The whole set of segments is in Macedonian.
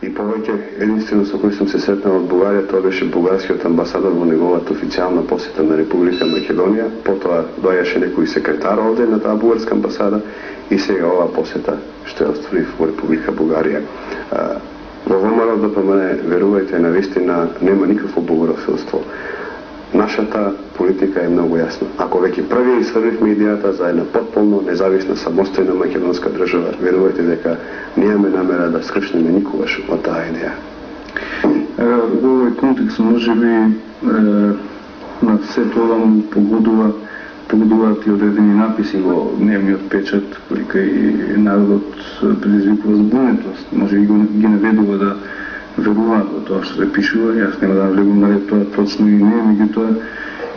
и повеќе. Единствено со кој сум се сретнал од Бугарија, тоа беше бугарскиот амбасадор во неговата официјална посета на Република Македонија. Потоа доаѓаше некој секретар овде на таа бугарска амбасада и сега оваа посета што ја остварив во Република Бугарија. Во ВМРО ДПМН, верувајте, навистина нема никакво бугарофилство. Нашата политика е многу јасна. Ако веќе први сврвивме идејата за една потполно независна, самостојна македонска држава, верувајте дека немаме намера да скршнеме никогаш од таа идеја. Во овој контекст можеби на се тоа му погодуваат и одредени написи во дневниот печат, кои кај народот предизвикува збунетост. Може би ги наведува да веруваат во тоа што се пишува. Јас нема да навлегувам дали тоа точно или не, меѓутоа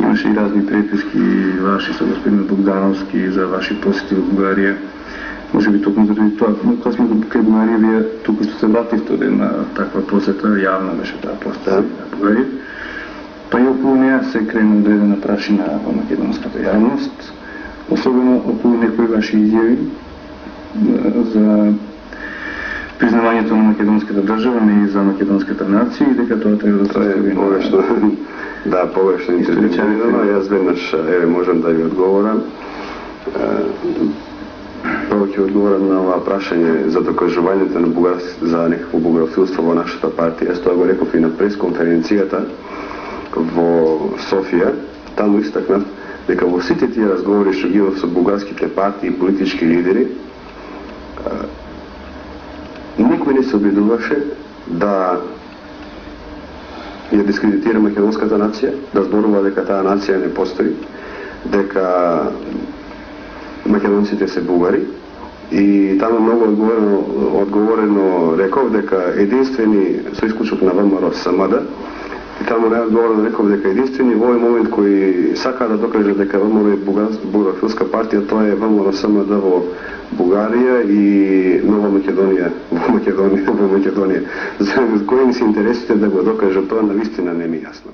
имаше и разни преписки ваши со господин Богдановски за ваши посети во Бугарија. Може би токму заради тоа, кога сме кај Бугарија, вие тука што се вративте од една таква посета, јавна беше таа посета на Бугарија. Па и околу неја се крена одредена прашина во македонската јавност, особено околу некои ваши изјави за признавањето на македонската држава, не и за македонската нација, и дека тоа треба да се остави. Да, погрешно интерпретирано. Јас веднаш можам да ви одговорам. Прво ќе одговорам на ова прашање за докажувањето на за некакво бугарофилство во нашата партија. Јас тоа го реков и на пресконференцијата во Софија. Таму истакнав дека во сите тие разговори што ги имав со бугарските партии и политички лидери, никој не се обидуваше да ја дискредитира македонската нација, да зборува дека таа нација не постои, дека македонците се бугари. И таму многу одговорено реков дека единствени, со исклучок на ВМРО СМД, и таму најодговорено реков дека единствени во овој момент кој сака да докаже дека ВМРО е бугарофилска партија, тоа е ВМРО СМД во Бугарија и Нова Македонија во Македонија. За кои ми се интересите да го докажа тоа, навистина не ми јасно.